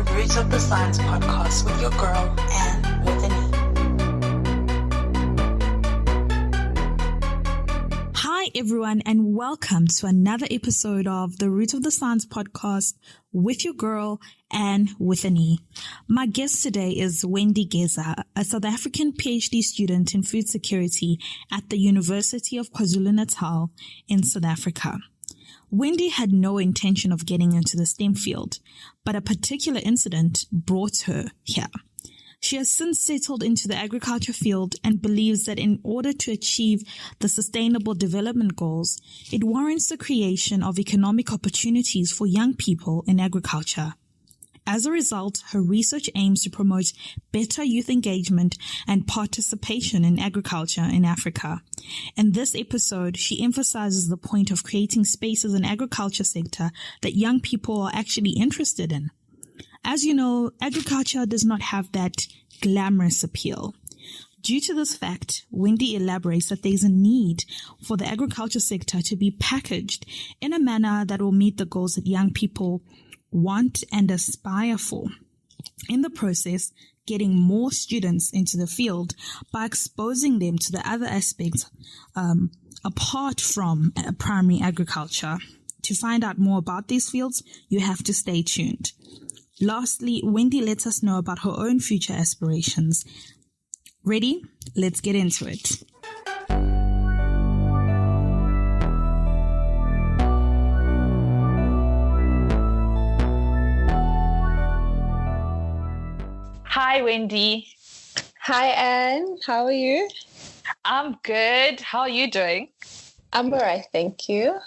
the Roots of the Science podcast with your girl, Anne with an E. Hi, everyone, and welcome to another episode of the Roots of the Science podcast with your girl, Anne with an E. My guest today is Wendy Geza, a South African PhD student in food security at the University of KwaZulu-Natal in South Africa. Wendy had no intention of getting into the STEM field, but a particular incident brought her here. She has since settled into the agriculture field and believes that in order to achieve the Sustainable Development Goals, it warrants the creation of economic opportunities for young people in agriculture. As a result, her research aims to promote better youth engagement and participation in agriculture in Africa. In this episode, she emphasizes the point of creating spaces in the agriculture sector that young people are actually interested in. As you know, agriculture does not have that glamorous appeal. Due to this fact, Wendy elaborates that there is a need for the agriculture sector to be packaged in a manner that will meet the goals that young people want and aspire for. In the process, getting more students into the field by exposing them to the other aspects apart from primary agriculture. To find out more about these fields, you have to stay tuned. Lastly, Wendy lets us know about her own future aspirations. Ready? Let's get into it. Hi, Wendy. Hi, Anne. How are you? I'm good. How are you doing? I'm all right, thank you.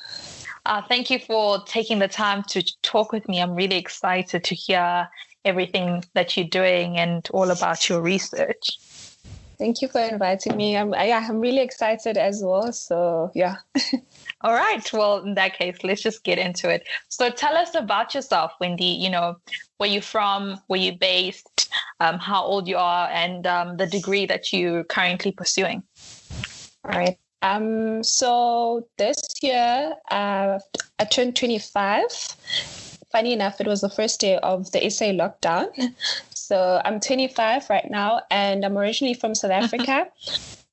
Thank you for taking the time to talk with me. I'm really excited to hear everything that you're doing and all about your research. Thank you for inviting me. I'm really excited as well. So, yeah. All right. Well, in that case, let's just get into it. So tell us about yourself, Wendy. You know, where you from, where you based, how old you are, and the degree that you're currently pursuing. All right. So this year, I turned 25. Funny enough, it was the first day of the SA lockdown. So I'm 25 right now, and I'm originally from South Africa.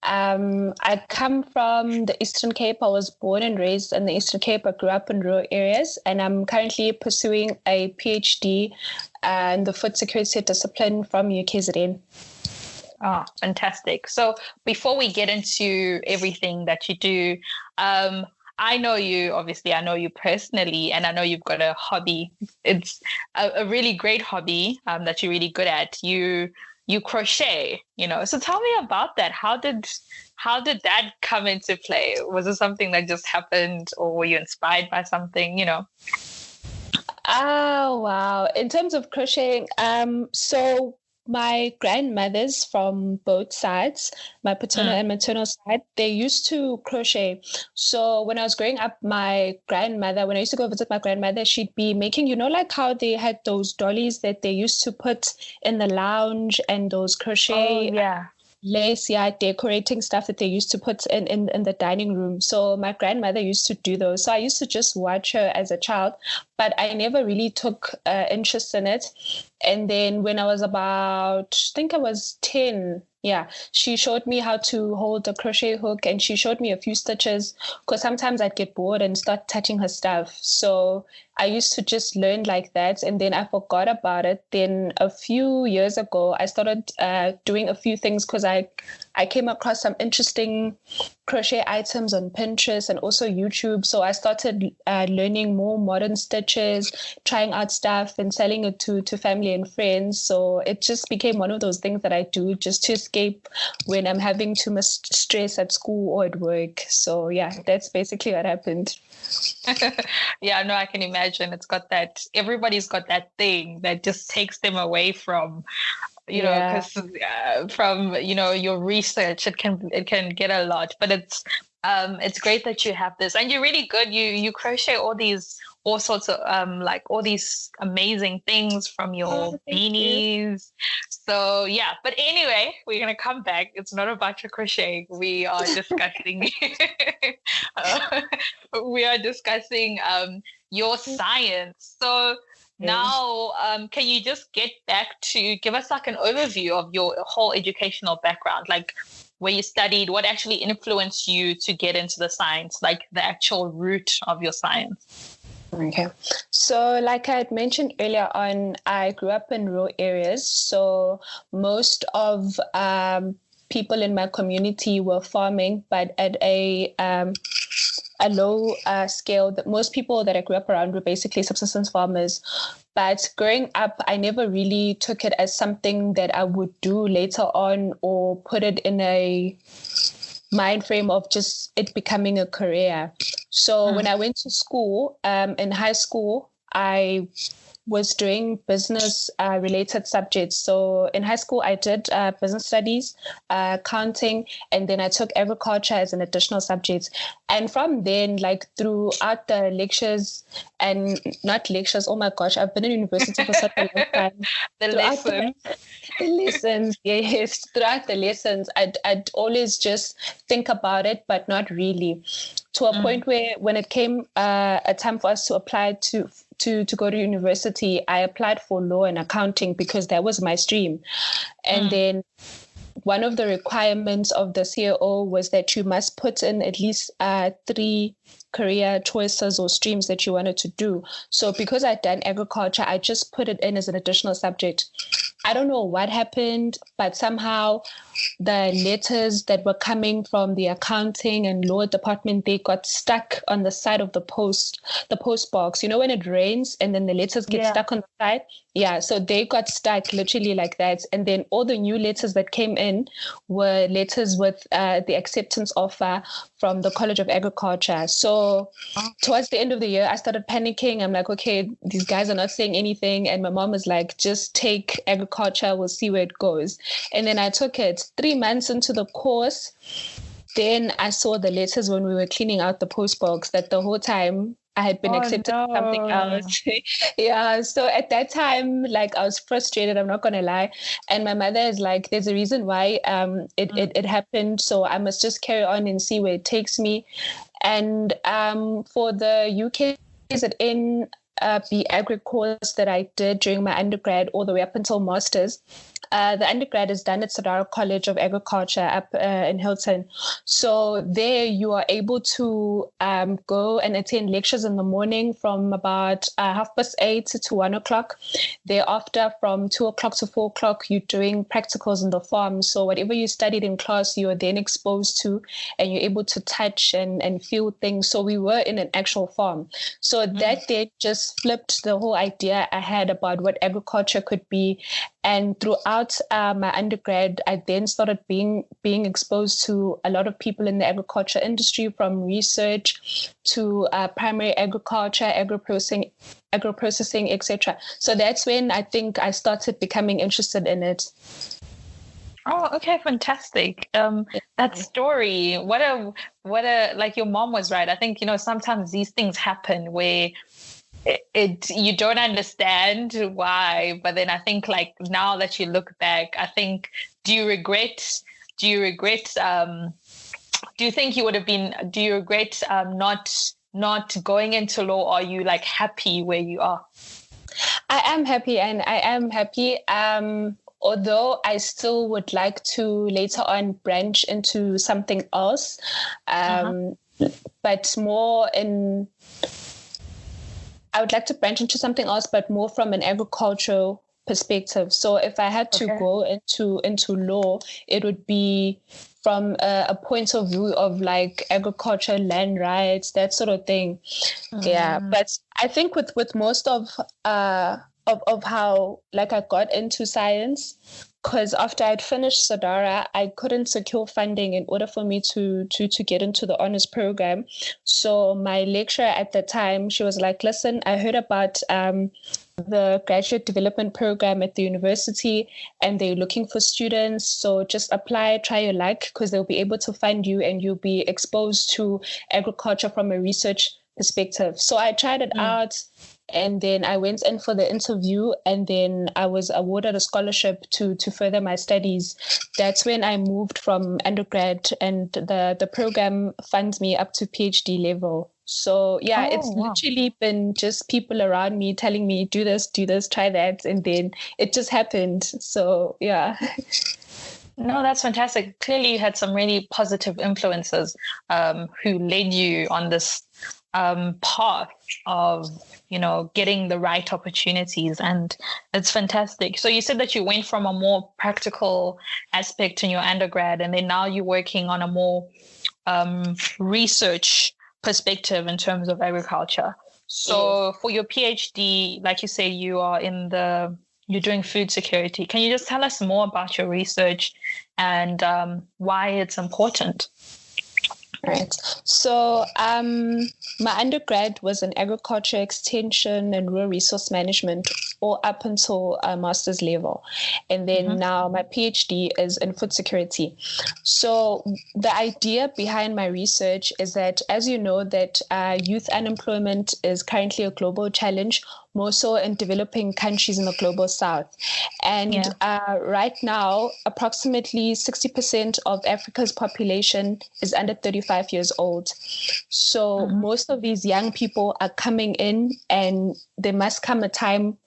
I come from the Eastern Cape. I was born and raised in the Eastern Cape. I grew up in rural areas, and I'm currently pursuing a PhD in the food security discipline from UKZN. Oh, fantastic. So before we get into everything that you do, I know you, obviously, I know you personally, and I know you've got a hobby. It's a really great hobby that you're really good at. You crochet, you know. So tell me about that. How did that come into play? Was it something that just happened, or were you inspired by something, you know? Oh, wow. In terms of crocheting, so my grandmothers from both sides, my paternal and maternal side, they used to crochet. So when I was growing up, when I used to go visit my grandmother, she'd be making, you know, like how they had those dollies that they used to put in the lounge and those crochet lace, decorating stuff that they used to put in the dining room. So my grandmother used to do those. So I used to just watch her as a child, but I never really took interest in it. And then when I was about, I think I was 10, she showed me how to hold a crochet hook, and she showed me a few stitches because sometimes I'd get bored and start touching her stuff. So I used to just learn like that, and then I forgot about it. Then a few years ago, I started doing a few things because I came across some interesting crochet items on Pinterest and also YouTube. So I started learning more modern stitches, trying out stuff and selling it to family and friends. So it just became one of those things that I do just to escape when I'm having too much stress at school or at work. So yeah, that's basically what happened. Yeah, no, I can imagine. Everybody's got that thing that just takes them away from, you know, because from, you know, your research, it can get a lot, but it's great that you have this, and you're really good. You crochet all sorts of like all these amazing things from your beanies. So yeah, but anyway, we're gonna come back. It's not about your crocheting. We are discussing your science. So now, can you just get back to give us like an overview of your whole educational background, like where you studied, what actually influenced you to get into the science, like the actual root of your science? Okay. So like I had mentioned earlier on, I grew up in rural areas. So most of people in my community were farming, but at a low scale. That most people that I grew up around were basically subsistence farmers. But growing up, I never really took it as something that I would do later on or put it in a mind frame of just it becoming a career. So when I went to school, in high school, I was doing business related subjects. So in high school, I did business studies, accounting, and then I took agriculture as an additional subject. And from then, like throughout the lectures and not lectures, oh my gosh, I've been in university for such a long time. The lessons. The lessons, yes. Throughout the lessons, I'd always just think about it, but not really. To a point where when it came a time for us to apply to go to university, I applied for law and accounting because that was my stream. And then one of the requirements of the CAO was that you must put in at least 3 career choices or streams that you wanted to do. So because I'd done agriculture, I just put it in as an additional subject. I don't know what happened, but somehow the letters that were coming from the accounting and law department, they got stuck on the side of the post box. You know, when it rains and then the letters get stuck on the side? Yeah, so they got stuck literally like that. And then all the new letters that came in were letters with the acceptance offer from the College of Agriculture. So towards the end of the year, I started panicking. I'm like, okay, these guys are not saying anything. And my mom was like, just take agriculture. We'll see where it goes. And then I took it 3 months into the course. Then I saw the letters when we were cleaning out the postbox that the whole time I had been accepted for something else. Yeah. So at that time, like I was frustrated, I'm not going to lie. And my mother is like, there's a reason why it happened. So I must just carry on and see where it takes me. And for the UKZN Agri course that I did during my undergrad all the way up until master's, the undergrad is done at Sadara College of Agriculture up in Hilton. So there you are able to go and attend lectures in the morning from about 8:30 to 1 o'clock. Thereafter, from 2 o'clock to 4 o'clock, you're doing practicals in the farm. So whatever you studied in class, you are then exposed to, and you're able to touch and feel things. So we were in an actual farm. So that day just flipped the whole idea I had about what agriculture could be. And throughout my undergrad, I then started being exposed to a lot of people in the agriculture industry, from research to primary agriculture, agro-processing, etc. So that's when I think I started becoming interested in it. Oh, okay, fantastic. That story, what a like your mom was right. I think, sometimes these things happen where you don't understand why, but then I think like now that you look back, I think do you regret do you regret not going into law, or are you like happy where you are? I am happy, and I am happy although I still would like to later on branch into something else, but more in I would like to branch into something else, but more from an agricultural perspective. So if I had to go into law, it would be from a point of view of like agriculture, land rights, that sort of thing. Yeah, but I think with most of how like I got into science, because after I'd finished Sadara, I couldn't secure funding in order for me to get into the honors program. So my lecturer at the time, she was like, listen, I heard about the graduate development program at the university, and they're looking for students. So just apply, try your luck, because they'll be able to fund you and you'll be exposed to agriculture from a research perspective. So I tried it out. And then I went in for the interview, and then I was awarded a scholarship to further my studies. That's when I moved from undergrad, and the program funds me up to PhD level. So yeah, it's literally been just people around me telling me, do this, try that. And then it just happened. So yeah. No, that's fantastic. Clearly you had some really positive influences who led you on this path of, getting the right opportunities. And it's fantastic. So you said that you went from a more practical aspect in your undergrad, and then now you're working on a more research perspective in terms of agriculture. So for your PhD, like you say, you're doing food security. Can you just tell us more about your research and why it's important? Right. So my undergrad was in agriculture extension and rural resource management, all up until master's level. And then now my PhD is in food security. So the idea behind my research is that, as you know, that youth unemployment is currently a global challenge, more so in developing countries in the global south. And right now, approximately 60% of Africa's population is under 35 years old. So most of these young people are coming in, and there must come a time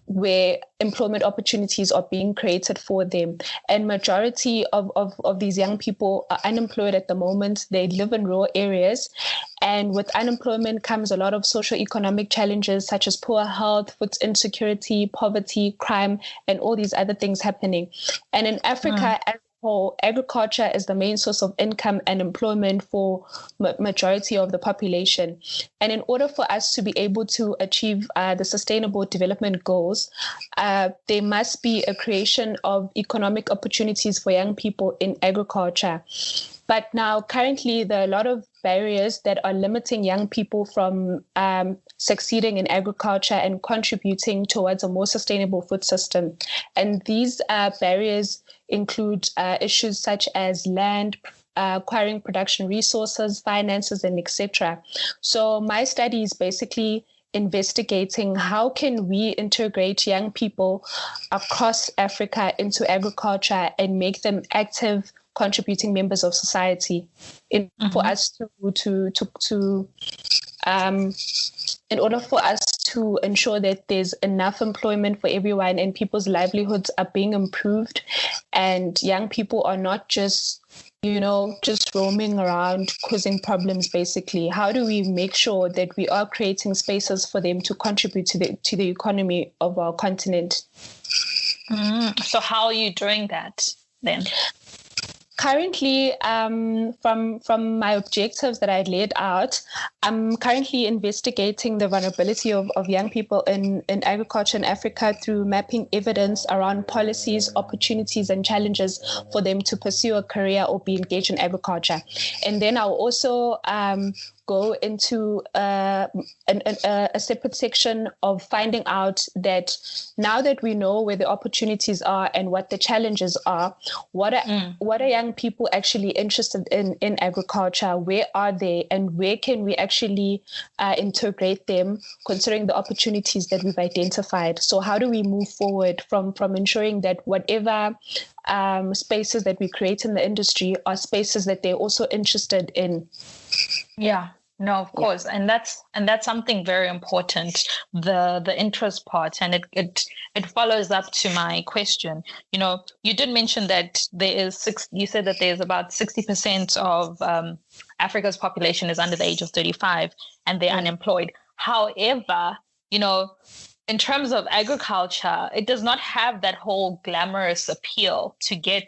where employment opportunities are being created for them. And majority of these young people are unemployed at the moment. They live in rural areas. And with unemployment comes a lot of socioeconomic challenges such as poor health, food insecurity, poverty, crime, and all these other things happening. And in Africa, as a whole, agriculture is the main source of income and employment for majority of the population. And in order for us to be able to achieve the Sustainable Development Goals, there must be a creation of economic opportunities for young people in agriculture. But now, currently, there are a lot of barriers that are limiting young people from succeeding in agriculture and contributing towards a more sustainable food system. And these barriers include issues such as land, acquiring production resources, finances, and etc. So my study is basically investigating how can we integrate young people across Africa into agriculture and make them active contributing members of society for us in order for us to ensure that there's enough employment for everyone and people's livelihoods are being improved, and young people are not just roaming around causing problems. Basically, how do we make sure that we are creating spaces for them to contribute to the economy of our continent? So how are you doing that then? Currently, from my objectives that I laid out, I'm currently investigating the vulnerability of young people in agriculture in Africa through mapping evidence around policies, opportunities, and challenges for them to pursue a career or be engaged in agriculture. And then I'll also go into a separate section of finding out that now that we know where the opportunities are and what the challenges are, what are young people actually interested in agriculture? Where are they, and where can we actually integrate them, considering the opportunities that we've identified? So how do we move forward from ensuring that whatever spaces that we create in the industry are spaces that they're also interested in? Yeah. No, of course. And that's something very important, the interest part. And it follows up to my question. You did mention that you said that there's about 60% of Africa's population is under the age of 35 and they're unemployed. However, in terms of agriculture, it does not have that whole glamorous appeal to get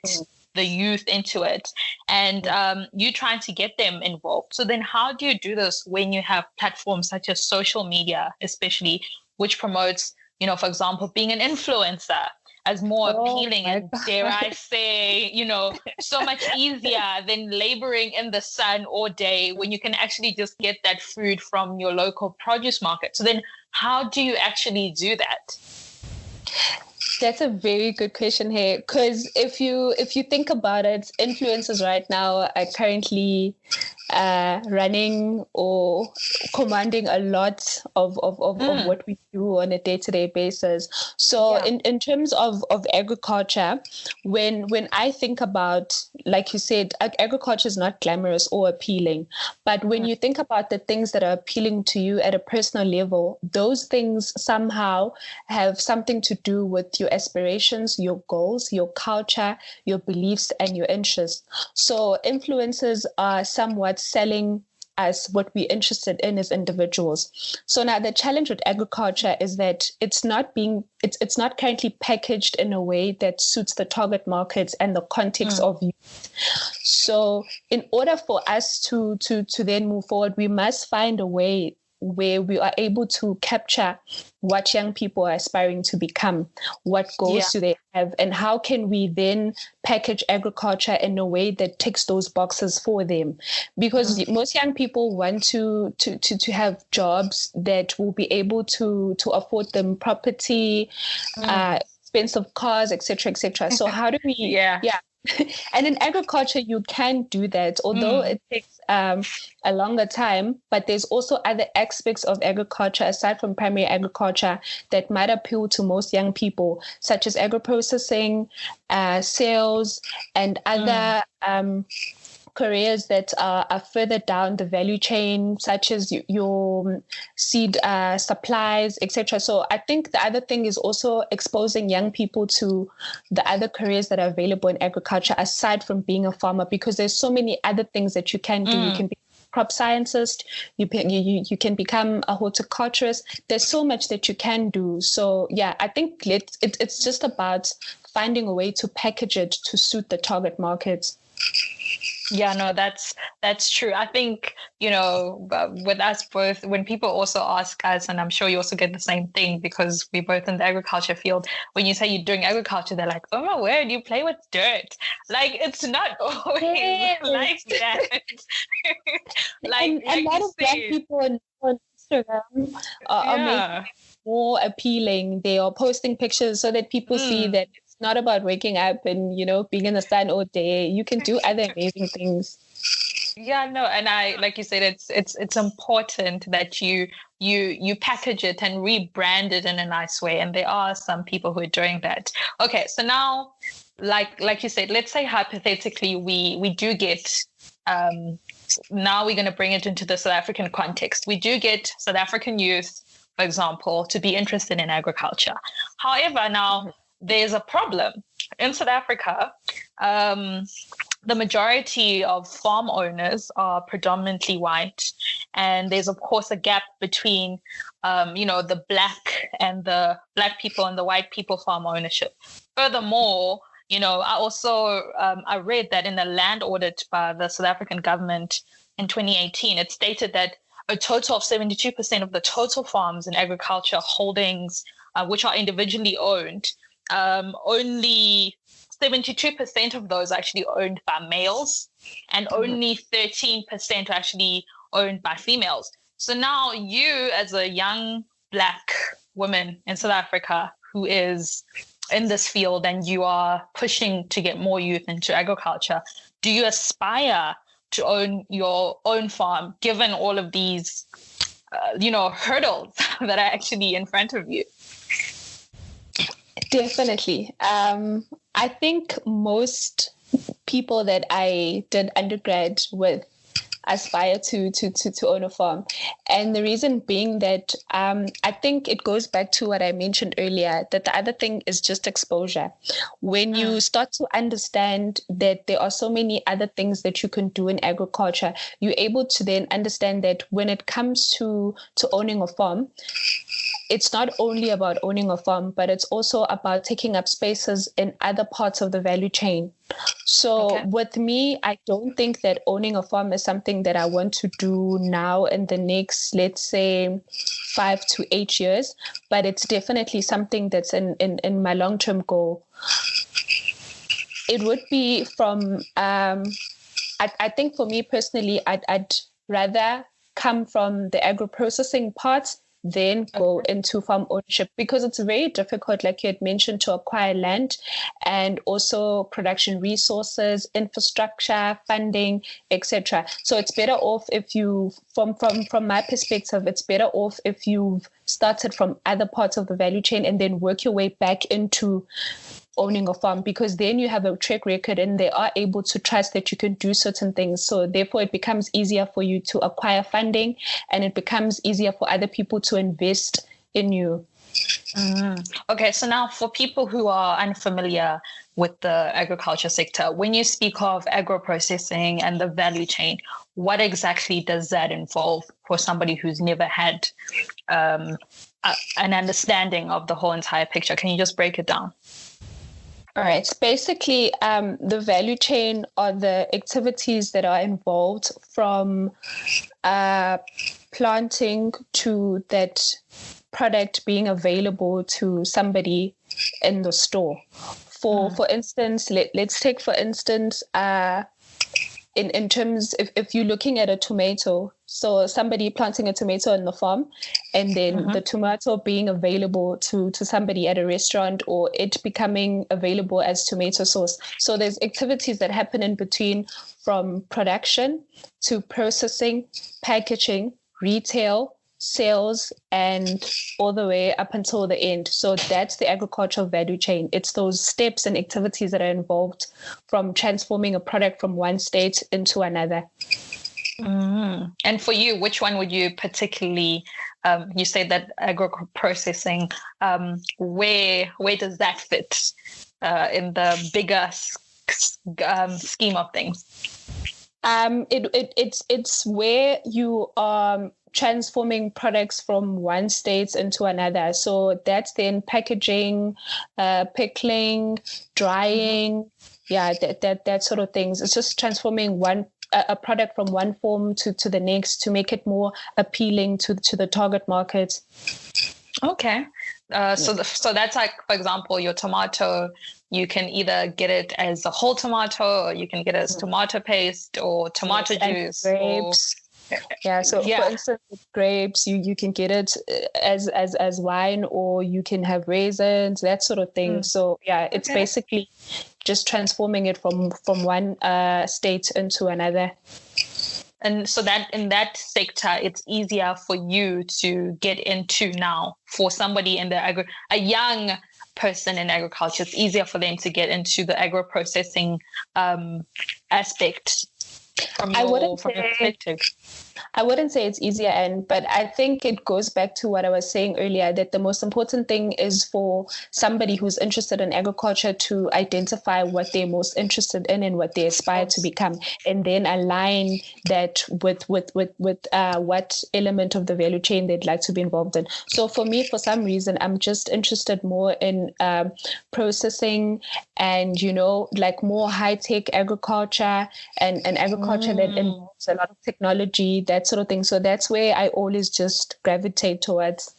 the youth into it, and you trying to get them involved. So then how do you do this when you have platforms such as social media, especially, which promotes, for example, being an influencer as more appealing and, dare I say, so much easier than laboring in the sun all day when you can actually just get that food from your local produce market. So then how do you actually do that? That's a very good question here, because if you think about it, influencers right now are currently running or commanding a lot of what we do on a day-to-day basis. So in terms of agriculture, when I think about, like you said, agriculture is not glamorous or appealing, but when you think about the things that are appealing to you at a personal level, those things somehow have something to do with your aspirations, your goals, your culture, your beliefs, and your interests. So influencers are somewhat selling us what we're interested in as individuals. So now the challenge with agriculture is that it's not currently packaged in a way that suits the target markets and the context of youth. So in order for us to then move forward, we must find a way where we are able to capture what young people are aspiring to become, what goals do they have, and how can we then package agriculture in a way that ticks those boxes for them. Because most young people want to have jobs that will be able to afford them property, expensive cars, etc., etc. So how do we and in agriculture, you can do that, although it takes a longer time. But there's also other aspects of agriculture, aside from primary agriculture, that might appeal to most young people, such as agro-processing, sales, and other careers that are further down the value chain, such as your seed supplies, etc. So I think the other thing is also exposing young people to the other careers that are available in agriculture, aside from being a farmer, because there's so many other things that you can do. You can be a crop scientist, you can become a horticulturist. There's so much that you can do. So yeah, I think it's just about finding a way to package it to suit the target markets. Yeah, no, that's true. I think, with us both, when people also ask us, and I'm sure you also get the same thing because we're both in the agriculture field, when you say you're doing agriculture, they're like, oh my word, you play with dirt. Like, it's not always like that. like a lot of young people on Instagram are making it more appealing. They are posting pictures so that people see that not about waking up and being in the sun all day. You can do other amazing things. Yeah, no, and I, like you said, it's important that you package it and rebrand it in a nice way, and there are some people who are doing that. Okay, so now, like you said, let's say hypothetically we do get now we're going to bring it into the South African context. We do get South African youth, for example, to be interested in agriculture. However, now there's a problem. In South Africa, the majority of farm owners are predominantly white. And there's, of course, a gap between, the black people and the white people farm ownership. Furthermore, I also, I read that in the land audit by the South African government in 2018, it stated that a total of 72% of the total farms and agriculture holdings, which are individually owned, only 72% of those are actually owned by males, and only 13% are actually owned by females. So now you, as a young Black woman in South Africa who is in this field and you are pushing to get more youth into agriculture, do you aspire to own your own farm given all of these, hurdles that are actually in front of you? Definitely. I think most people that I did undergrad with aspire to own a farm. And the reason being that I think it goes back to what I mentioned earlier, that the other thing is just exposure. When you start to understand that there are so many other things that you can do in agriculture, you're able to then understand that when it comes to owning a farm, it's not only about owning a farm, but it's also about taking up spaces in other parts of the value chain. So with me, I don't think that owning a farm is something that I want to do now in the next, let's say, 5 to 8 years, but it's definitely something that's in my long-term goal. It would be from, I think for me personally, I'd rather come from the agro-processing part then go into farm ownership, because it's very difficult, like you had mentioned, to acquire land and also production resources, infrastructure, funding, etc. So it's better off if you, from my perspective, it's better off if you've started from other parts of the value chain and then work your way back into owning a farm, because then you have a track record and they are able to trust that you can do certain things. So therefore it becomes easier for you to acquire funding, and it becomes easier for other people to invest in you. Okay, so now for people who are unfamiliar with the agriculture sector, when you speak of agro-processing and the value chain, what exactly does that involve for somebody who's never had an understanding of the whole entire picture? Can you just break it down? All right. Basically, the value chain are the activities that are involved from planting to that product being available to somebody in the store. For instance, let's take, for instance, in terms, if you're looking at a tomato, so somebody planting a tomato on the farm, and then the tomato being available to somebody at a restaurant, or it becoming available as tomato sauce. So there's activities that happen in between, from production to processing, packaging, retail, sales, and all the way up until the end. So that's the agricultural value chain. It's those steps and activities that are involved from transforming a product from one state into another. And for you, which one would you particularly, you say that agro-processing, where does that fit in the bigger scheme of things? It's where you are transforming products from one state into another. So that's then packaging, pickling, drying, that sort of things. It's just transforming a product from one form to the next to make it more appealing to the target market. Okay. So that's like, for example, your tomato, you can either get it as a whole tomato, or you can get it as tomato paste or tomato juice. Grapes. For instance, with grapes, you can get it as wine, or you can have raisins, that sort of thing. So it's basically just transforming it from one state into another. And so that in that sector, it's easier for you to get into now. For somebody in a young person in agriculture, it's easier for them to get into the agro-processing aspect. From your perspective. I wouldn't say it's easier, but I think it goes back to what I was saying earlier, that the most important thing is for somebody who's interested in agriculture to identify what they're most interested in and what they aspire to become, and then align that with what element of the value chain they'd like to be involved in. So for me, for some reason, I'm just interested more in processing and, like more high-tech agriculture and agriculture that involves a lot of technology, that sort of thing. So that's where I always just gravitate towards.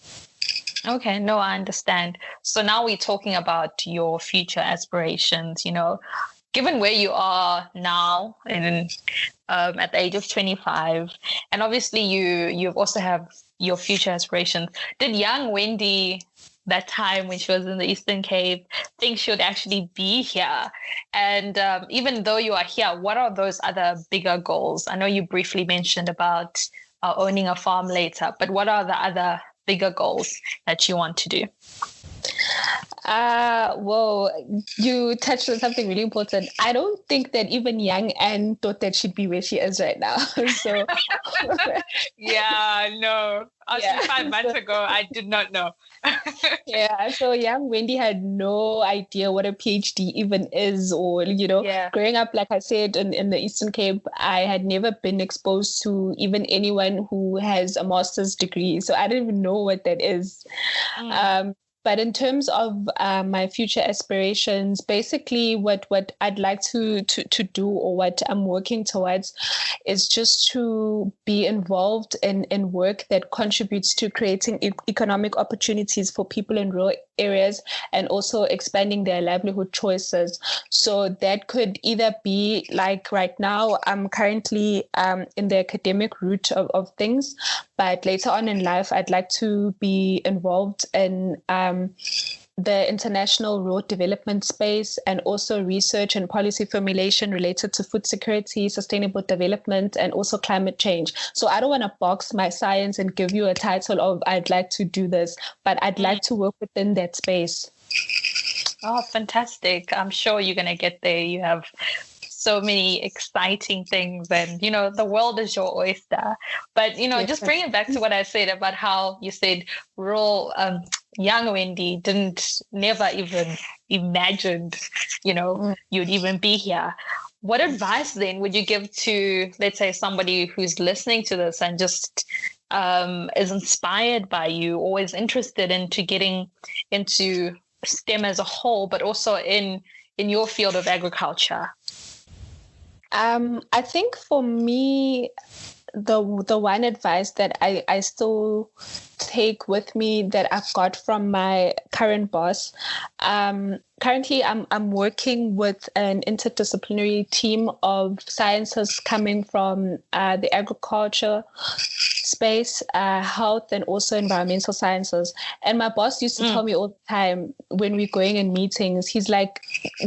Okay, no, I understand. So now we're talking about your future aspirations, given where you are now and at the age of 25, and obviously you also have your future aspirations. Did young Wendy, that time when she was in the Eastern Cape, think she would actually be here? And even though you are here, what are those other bigger goals? I know you briefly mentioned about owning a farm later, but what are the other bigger goals that you want to do? Well, you touched on something really important. I don't think that even young Anne thought that she'd be where she is right now. So no. Actually, 5 months ago, I did not know. So young Wendy had no idea what a PhD even is, or, growing up, like I said, in the Eastern Cape, I had never been exposed to even anyone who has a master's degree. So I didn't even know what that is. But in terms of my future aspirations, basically what I'd like to do, or what I'm working towards, is just to be involved in work that contributes to creating economic opportunities for people in rural areas and also expanding their livelihood choices. So that could either be like right now, I'm currently in the academic route of things, but later on in life, I'd like to be involved in the international road development space and also research and policy formulation related to food security, sustainable development, and also climate change. So I don't want to box my science and give you a title of I'd like to do this, but I'd like to work within that space. Oh, fantastic. I'm sure you're going to get there. You have so many exciting things and, the world is your oyster. But, just bring it back to what I said about how you said rural, young Wendy never even imagined, you'd even be here. What advice then would you give to, let's say, somebody who's listening to this and just is inspired by you, always interested into getting into STEM as a whole, but also in your field of agriculture? I think for me, the one advice that I still take with me that I've got from my current boss. Currently, I'm working with an interdisciplinary team of scientists coming from the agriculture space, health, and also environmental sciences. And my boss used to tell me all the time when we're going in meetings, he's like,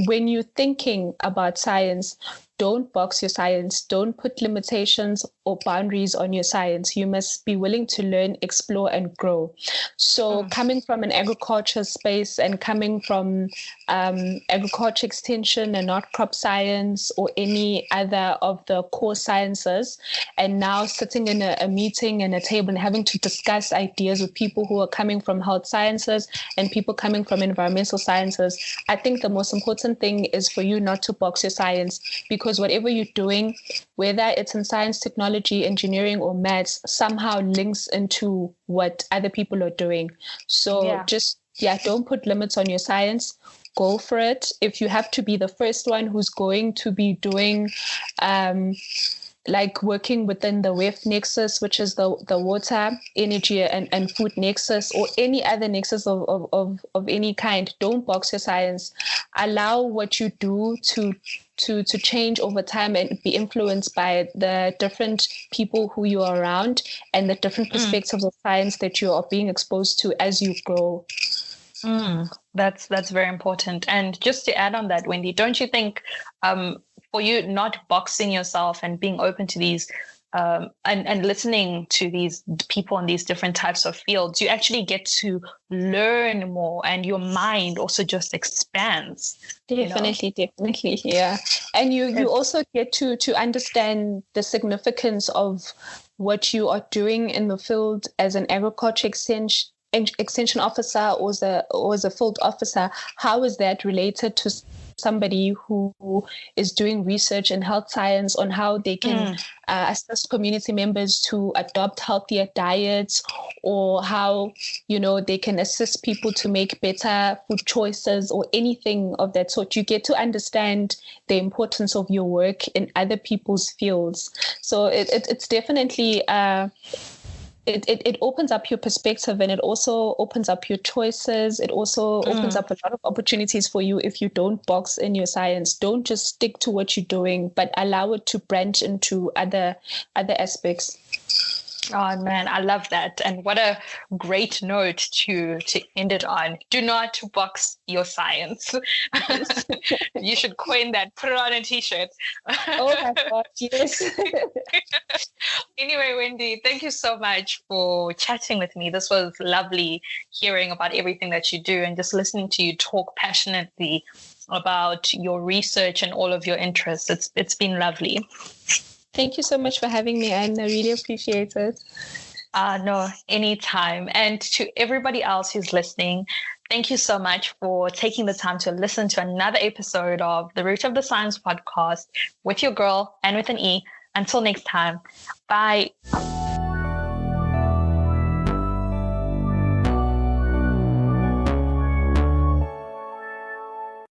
when you're thinking about science, don't box your science. Don't put limitations or boundaries on your science. You must be willing to learn, explore, and grow. So coming from an agriculture space and coming from agriculture extension and not crop science or any other of the core sciences, and now sitting in a meeting and a table and having to discuss ideas with people who are coming from health sciences and people coming from environmental sciences, I think the most important thing is for you not to box your science, because whatever you're doing, whether it's in science, technology, engineering, or maths, somehow links into what other people are doing. So don't put limits on your science. Go for it. If you have to be the first one who's going to be doing like working within the WEF nexus, which is the water, energy, and food nexus, or any other nexus of any kind, don't box your science. Allow what you do to change over time and be influenced by the different people who you are around and the different perspectives of science that you are being exposed to as you grow. That's very important. And just to add on that, Wendy, don't you think for you not boxing yourself and being open to these and listening to these people in these different types of fields, you actually get to learn more and your mind also just expands. Definitely, yeah. And you also get to understand the significance of what you are doing in the field as an agriculture extension officer or as a field officer. How is that related to somebody who is doing research in health science on how they can assist community members to adopt healthier diets, or how they can assist people to make better food choices, or anything of that sort. You get to understand the importance of your work in other people's fields. So it's definitely it opens up your perspective, and it also opens up your choices. It also opens up a lot of opportunities for you if you don't box in your science. Don't just stick to what you're doing, but allow it to branch into other aspects. Oh man, I love that. And what a great note to end it on. Do not box your science. You should coin that, put it on a t-shirt. Oh my God, yes. Anyway, Wendy, thank you so much for chatting with me. This was lovely hearing about everything that you do and just listening to you talk passionately about your research and all of your interests. It's been lovely. Thank you so much for having me, Anne. I really appreciate it. No, anytime. And to everybody else who's listening, thank you so much for taking the time to listen to another episode of the Root of the Science podcast with your girl, and with an E. Until next time, bye.